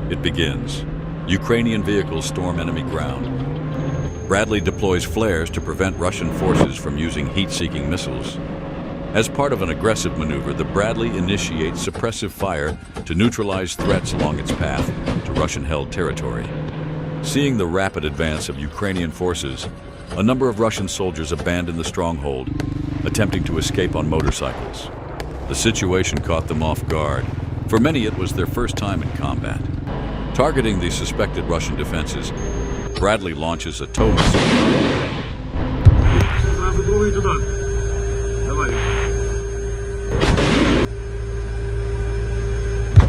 It begins. Ukrainian vehicles storm enemy ground. Bradley deploys flares to prevent Russian forces from using heat-seeking missiles. As part of an aggressive maneuver, the Bradley initiates suppressive fire to neutralize threats along its path to Russian-held territory. Seeing the rapid advance of Ukrainian forces, a number of Russian soldiers abandon the stronghold, attempting to escape on motorcycles. The situation caught them off guard. For many, it was their first time in combat. Targeting the suspected Russian defenses, Bradley launches a tow missile.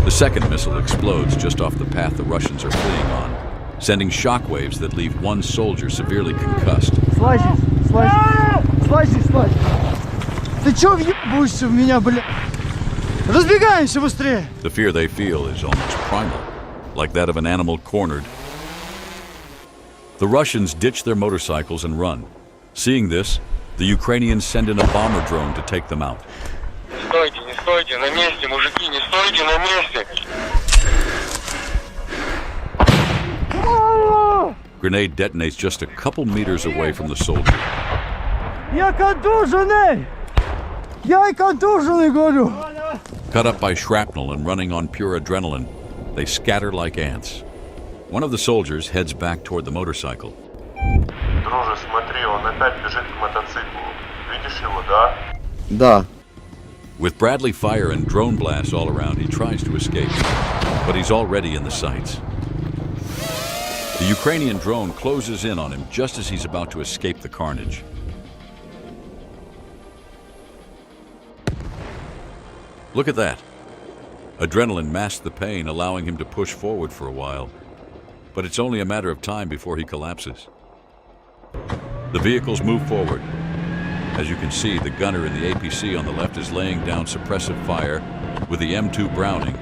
The second missile explodes just off the path the Russians are fleeing on, sending shockwaves that leave one soldier severely concussed. Слазь! Ты чё въебываешься в меня, бля? Разбегаемся быстрее! The fear they feel is almost primal, like that of an animal cornered. The Russians ditch their motorcycles and run. Seeing this, the Ukrainians send in a bomber drone to take them out. Не стойте, на месте, мужики, не стойте на месте! Grenade detonates just a couple meters away from the soldier. Я контуженный! Я контуженный, говорю! Cut up by shrapnel and running on pure adrenaline, they scatter like ants. One of the soldiers heads back toward the motorcycle. Друже, смотри, он опять бежит к мотоциклу. Видишь его, да? Да. With Bradley fire and drone blasts all around, he tries to escape, but he's already in the sights. The Ukrainian drone closes in on him just as he's about to escape the carnage. Look at that. Adrenaline masks the pain, allowing him to push forward for a while. But it's only a matter of time before he collapses. The vehicles move forward. As you can see, the gunner in the APC on the left is laying down suppressive fire with the M2 Browning,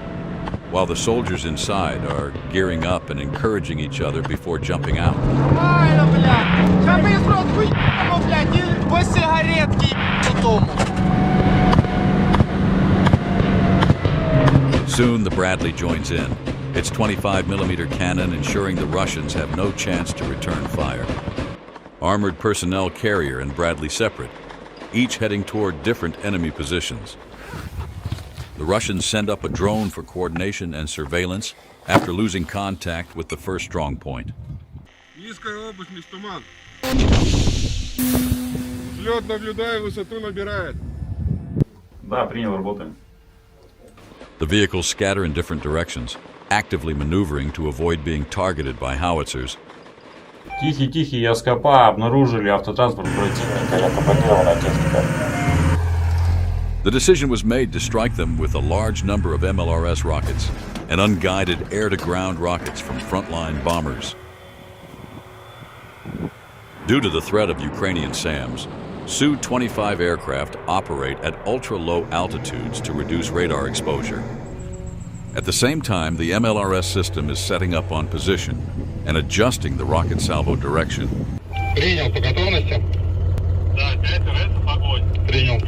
while the soldiers inside are gearing up and encouraging each other before jumping out. Soon the Bradley joins in, its 25mm cannon ensuring the Russians have no chance to return fire. Armored personnel carrier and Bradley separate, each heading toward different enemy positions. The Russians send up a drone for coordination and surveillance after losing contact with the first strong point. Низкая облачность, туман. Взлет наблюдаю, высоту набирает. Да, принял, работаем. The vehicles scatter in different directions, actively maneuvering to avoid being targeted by howitzers. Тихий, я скопа, обнаружили автотранспорт противника, я командировал техника. The decision was made to strike them with a large number of MLRS rockets and unguided air-to-ground rockets from frontline bombers. Due to the threat of Ukrainian SAMs, Su-25 aircraft operate at ultra-low altitudes to reduce radar exposure. At the same time, the MLRS system is setting up on position and adjusting the rocket salvo direction. Принял, по готовности? Да, 5 РС, огонь. Принял.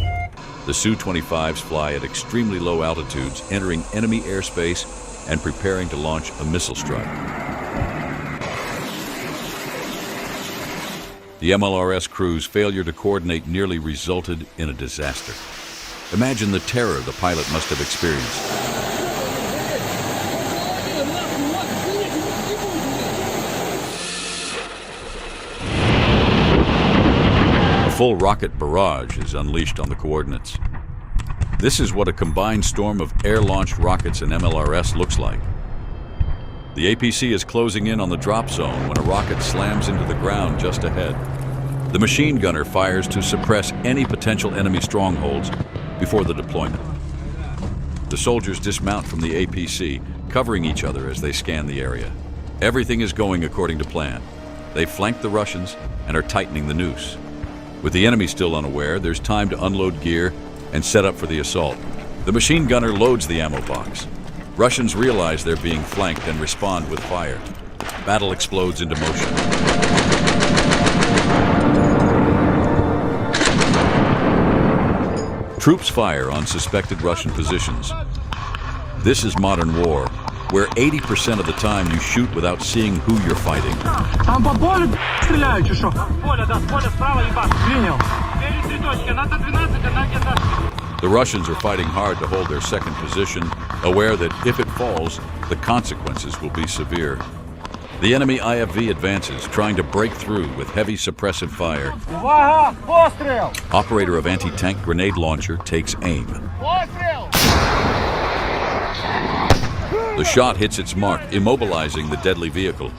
The Su-25s fly at extremely low altitudes, entering enemy airspace and preparing to launch a missile strike. The MLRS crew's failure to coordinate nearly resulted in a disaster. Imagine the terror the pilot must have experienced. A full rocket barrage is unleashed on the coordinates. This is what a combined storm of air-launched rockets and MLRS looks like. The APC is closing in on the drop zone when a rocket slams into the ground just ahead. The machine gunner fires to suppress any potential enemy strongholds before the deployment. The soldiers dismount from the APC, covering each other as they scan the area. Everything is going according to plan. They flank the Russians and are tightening the noose. With the enemy still unaware, there's time to unload gear and set up for the assault. The machine gunner loads the ammo box. Russians realize they're being flanked and respond with fire. Battle explodes into motion. Troops fire on suspected Russian positions. This is modern war, where 80% of the time you shoot without seeing who you're fighting. Там по полю стреляют, что? Поле, да, поле справа, ебать. Принял. 3 точки, надо 12, она где-то. The Russians are fighting hard to hold their second position, aware that if it falls, the consequences will be severe. The enemy IFV advances, trying to break through with heavy suppressive fire. Увага! Пострел! Operator of anti-tank grenade launcher takes aim. Пострел! The shot hits its mark, immobilizing the deadly vehicle.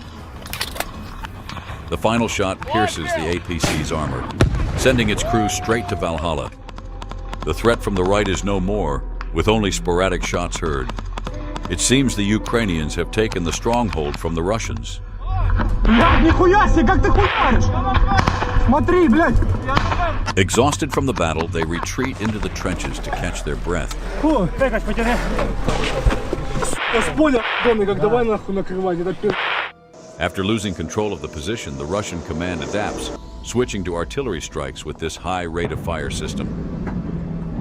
The final shot pierces the APC's armor, sending its crew straight to Valhalla. The threat from the right is no more, with only sporadic shots heard. It seems the Ukrainians have taken the stronghold from the Russians. Блядь, нихуя себе, как ты хуяришь! Смотри, блядь! Exhausted from the battle, they retreat into the trenches to catch their breath. Фу, тыкать потяни. С поля, дома, как давай нахуй накрывать, это пи***. After losing control of the position, the Russian command adapts, switching to artillery strikes with this high rate of fire system.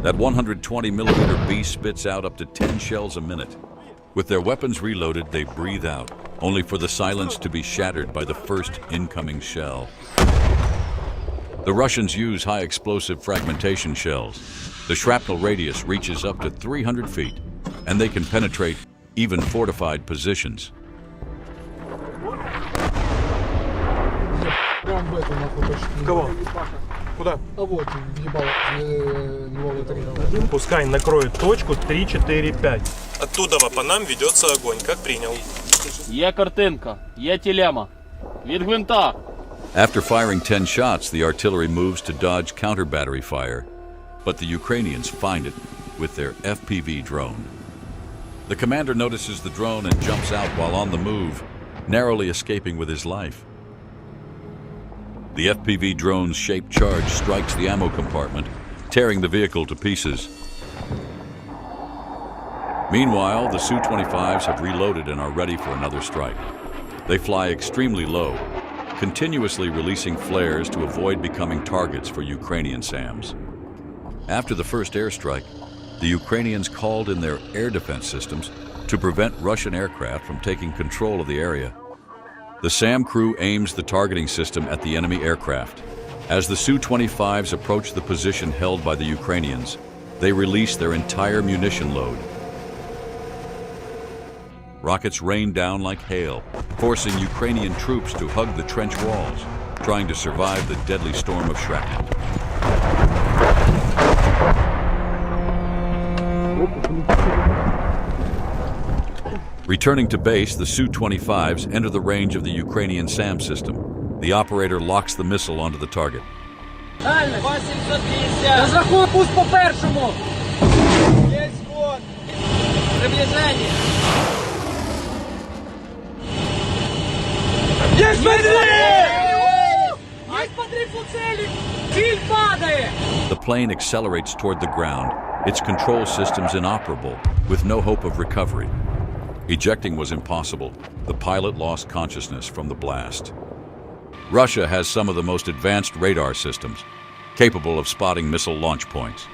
That 120mm beast spits out up to 10 shells a minute. With their weapons reloaded, they breathe out, only for the silence to be shattered by the first incoming shell. The Russians use high explosive fragmentation shells. The shrapnel radius reaches up to 300 feet, and they can penetrate even fortified positions. Кого? Куда? А вот, пускай накроет точку 3, 4, 5. Оттуда по нам ведется огонь, как принял. Є картинка, є телема. Від гвинта. After firing 10 shots, the artillery moves to dodge counter-battery fire. But the Ukrainians find it with their FPV drone. The commander notices the drone and jumps out while on the move, narrowly escaping with his life. The FPV drone's shaped charge strikes the ammo compartment, tearing the vehicle to pieces. Meanwhile, the Su-25s have reloaded and are ready for another strike. They fly extremely low, continuously releasing flares to avoid becoming targets for Ukrainian SAMs. After the first airstrike, the Ukrainians called in their air defense systems to prevent Russian aircraft from taking control of the area. The SAM crew aims the targeting system at the enemy aircraft. As the Su-25s approach the position held by the Ukrainians, they release their entire munition load. Rockets rain down like hail, forcing Ukrainian troops to hug the trench walls, trying to survive the deadly storm of shrapnel. Returning to base, the Su-25s enter the range of the Ukrainian SAM system. The operator locks the missile onto the target. Розрахуй пусть по першому. Є сход. Приближення. Є смотри! Є смотри по цілі! Ціль падає! The plane accelerates toward the ground, its control systems inoperable, with no hope of recovery. Ejecting was impossible. The pilot lost consciousness from the blast. Russia has some of the most advanced radar systems, capable of spotting missile launch points.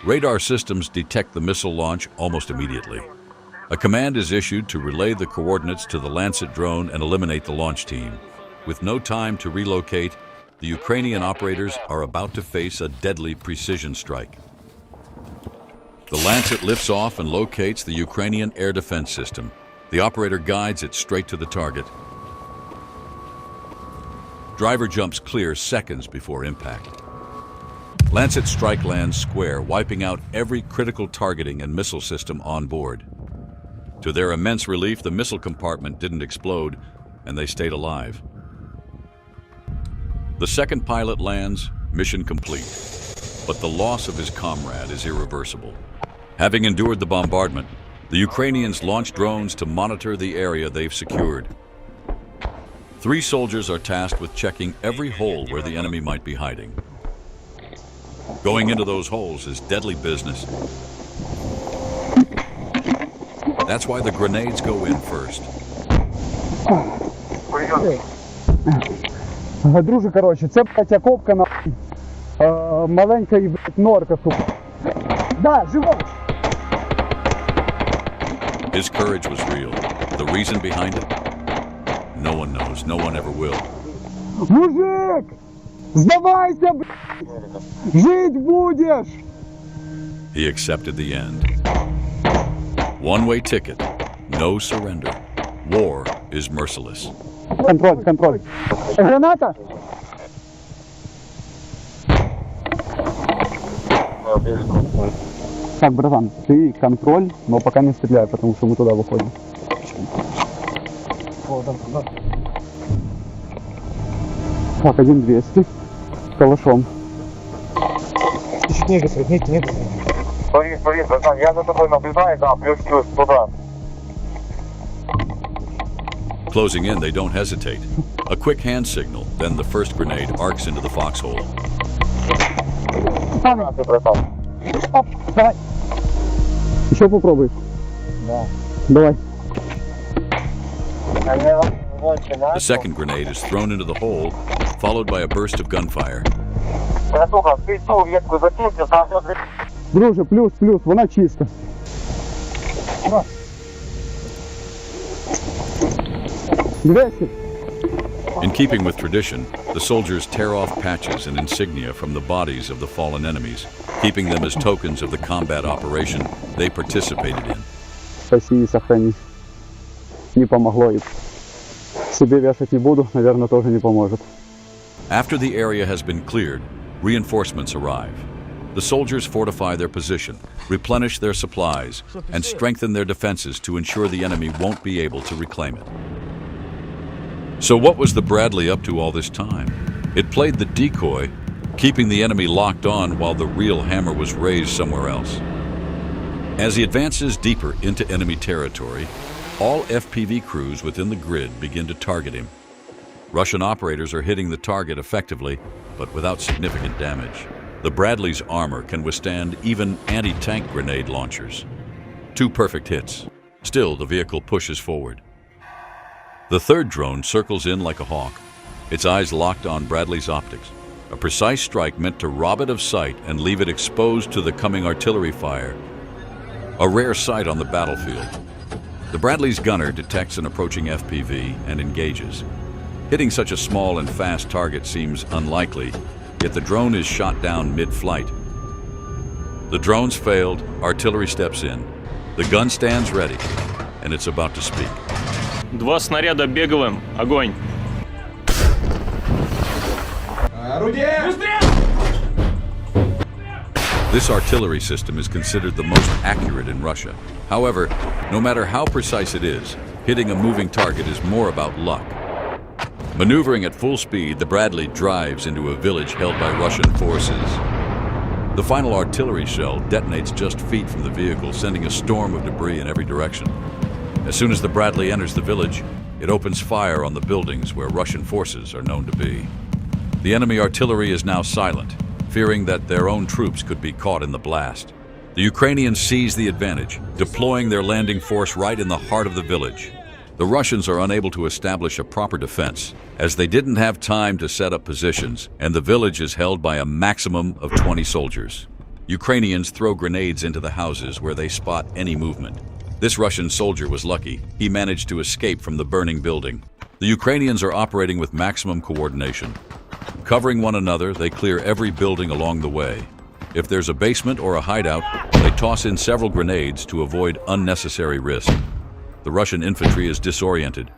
Radar systems detect the missile launch almost immediately. A command is issued to relay the coordinates to the Lancet drone and eliminate the launch team. With no time to relocate, the Ukrainian operators are about to face a deadly precision strike. The Lancet lifts off and locates the Ukrainian air defense system. The operator guides it straight to the target. Driver jumps clear seconds before impact. Lancet strike lands square, wiping out every critical targeting and missile system on board. To their immense relief, the missile compartment didn't explode, and they stayed alive. The second pilot lands, mission complete. But the loss of his comrade is irreversible. Having endured the bombardment, the Ukrainians launch drones to monitor the area they've secured. 3 soldiers are tasked with checking every hole where the enemy might be hiding. Going into those holes is deadly business. That's why the grenades go in first. Друже, коротше, це, блядь, окопка, нахуй. Маленька і, блядь, норка, сука. Да, живо! His courage was real. The reason behind it? No one knows. No one ever will. Мужик! Сдавайся, блядь! Жить будешь! He accepted the end. One-way ticket. No surrender. War is merciless. Контроль, контроль. Граната? Так, братан, ты контроль, но пока не стреляй, потому что мы туда выходим. Так, 1200 с калашом. Повис, братан, я за тобой наблюдаю, да, плюс туда. Closing in, they don't hesitate. A quick hand signal, then the first grenade arcs into the foxhole. Братан. Оп, давай. Еще попробуй. Да. Давай. The second grenade is thrown into the hole, followed by a burst of gunfire. Друже, плюс, вона чиста. In keeping with tradition, the soldiers tear off patches and insignia from the bodies of the fallen enemies, keeping them as tokens of the combat operation they participated in. Спаси и сохрани. Не помогло и себе вешать не буду, наверное, тоже не поможет. After the area has been cleared, reinforcements arrive. The soldiers fortify their position, replenish their supplies, and strengthen their defenses to ensure the enemy won't be able to reclaim it. So what was the Bradley up to all this time? It played the decoy, keeping the enemy locked on while the real hammer was raised somewhere else. As he advances deeper into enemy territory, all FPV crews within the grid begin to target him. Russian operators are hitting the target effectively, but without significant damage. The Bradley's armor can withstand even anti-tank grenade launchers. 2 perfect hits. Still, the vehicle pushes forward. The third drone circles in like a hawk, its eyes locked on Bradley's optics. A precise strike meant to rob it of sight and leave it exposed to the coming artillery fire. A rare sight on the battlefield. The Bradley's gunner detects an approaching FPV and engages. Hitting such a small and fast target seems unlikely, yet the drone is shot down mid-flight. The drone's failed, artillery steps in. The gun stands ready, and it's about to speak. 2 снаряда беговым. Огонь. This artillery system is considered the most accurate in Russia. However, no matter how precise it is, hitting a moving target is more about luck. Maneuvering at full speed, the Bradley drives into a village held by Russian forces. The final artillery shell detonates just feet from the vehicle, sending a storm of debris in every direction. As soon as the Bradley enters the village, it opens fire on the buildings where Russian forces are known to be. The enemy artillery is now silent, fearing that their own troops could be caught in the blast. The Ukrainians seize the advantage, deploying their landing force right in the heart of the village. The Russians are unable to establish a proper defense, as they didn't have time to set up positions, and the village is held by a maximum of 20 soldiers. Ukrainians throw grenades into the houses where they spot any movement. This Russian soldier was lucky. He managed to escape from the burning building. The Ukrainians are operating with maximum coordination. Covering one another, they clear every building along the way. If there's a basement or a hideout, they toss in several grenades to avoid unnecessary risk. The Russian infantry is disoriented,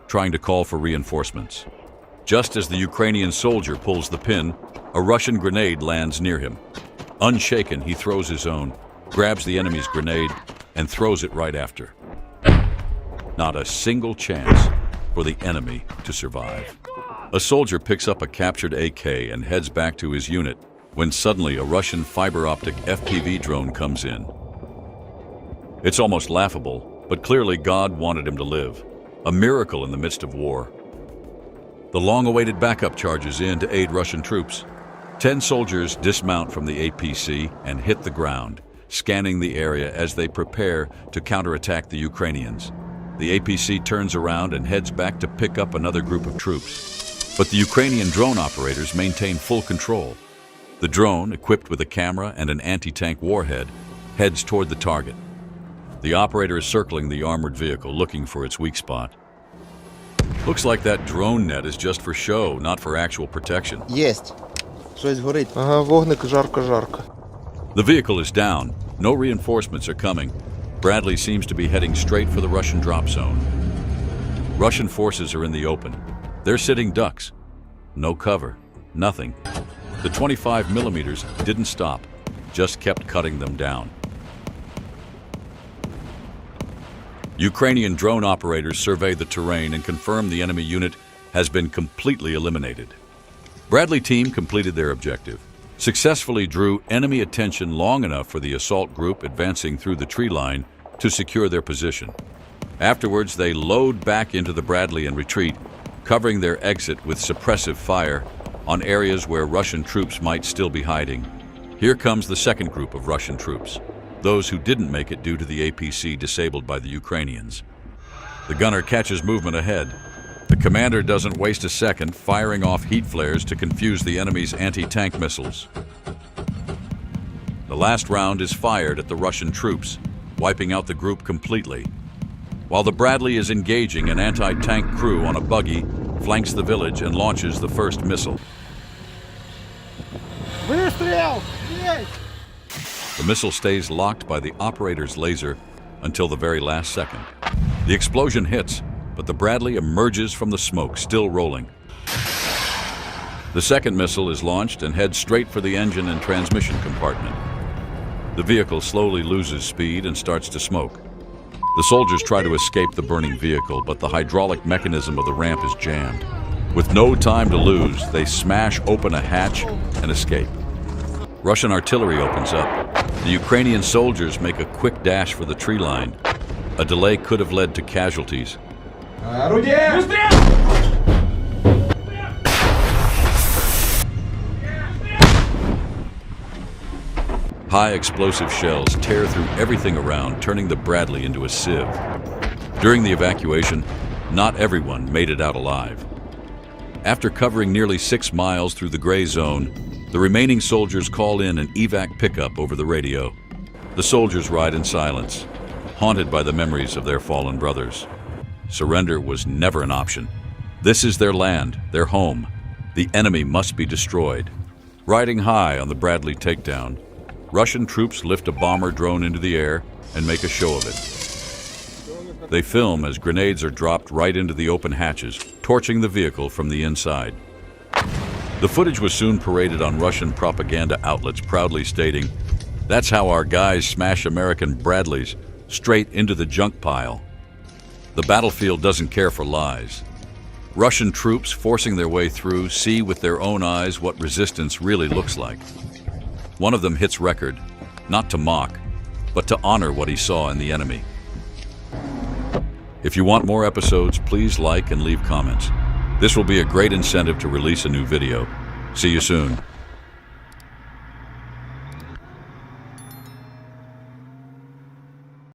trying to call for reinforcements. Just as the Ukrainian soldier pulls the pin, a Russian grenade lands near him. Unshaken, he throws his own, grabs the enemy's grenade, and throws it right after. Not a single chance for the enemy to survive. A soldier picks up a captured AK and heads back to his unit when suddenly a Russian fiber-optic FPV drone comes in. It's almost laughable, but clearly God wanted him to live. A miracle in the midst of war. The long-awaited backup charges in to aid Russian troops. 10 soldiers dismount from the APC and hit the ground, scanning the area as they prepare to counterattack the Ukrainians. The APC turns around and heads back to pick up another group of troops. But the Ukrainian drone operators maintain full control. The drone, equipped with a camera and an anti-tank warhead, heads toward the target. The operator is circling the armored vehicle, looking for its weak spot. Looks like that drone net is just for show, not for actual protection. Єсть. Щось горить. Ага, вогник жарко-жарко. The vehicle is down. No reinforcements are coming. Bradley seems to be heading straight for the Russian drop zone. Russian forces are in the open. They're sitting ducks. No cover. Nothing. The 25 millimeters didn't stop, just kept cutting them down. Ukrainian drone operators survey the terrain and confirm the enemy unit has been completely eliminated. Bradley team completed their objective, successfully drew enemy attention long enough for the assault group advancing through the tree line to secure their position. Afterwards, they load back into the Bradley and retreat, covering their exit with suppressive fire on areas where Russian troops might still be hiding. Here comes the second group of Russian troops, those who didn't make it due to the APC disabled by the Ukrainians. The gunner catches movement ahead. The commander doesn't waste a second, firing off heat flares to confuse the enemy's anti-tank missiles. The last round is fired at the Russian troops, wiping out the group completely, while the Bradley is engaging an anti-tank crew on a buggy, flanks the village and launches the first missile. The missile stays locked by the operator's laser until the very last second. The explosion hits, but the Bradley emerges from the smoke, still rolling. The second missile is launched and heads straight for the engine and transmission compartment. The vehicle slowly loses speed and starts to smoke. The soldiers try to escape the burning vehicle, but the hydraulic mechanism of the ramp is jammed. With no time to lose, they smash open a hatch and escape. Russian artillery opens up. The Ukrainian soldiers make a quick dash for the tree line. A delay could have led to casualties. High explosive shells tear through everything around, turning the Bradley into a sieve. During the evacuation, not everyone made it out alive. After covering nearly 6 miles through the gray zone, the remaining soldiers call in an evac pickup over the radio. The soldiers ride in silence, haunted by the memories of their fallen brothers. Surrender was never an option. This is their land, their home. The enemy must be destroyed. Riding high on the Bradley takedown, Russian troops lift a bomber drone into the air and make a show of it. They film as grenades are dropped right into the open hatches, torching the vehicle from the inside. The footage was soon paraded on Russian propaganda outlets, proudly stating, "That's how our guys smash American Bradleys straight into the junk pile." The battlefield doesn't care for lies. Russian troops forcing their way through see with their own eyes what resistance really looks like. One of them hits record, not to mock, but to honor what he saw in the enemy. If you want more episodes, please like and leave comments. This will be a great incentive to release a new video. See you soon.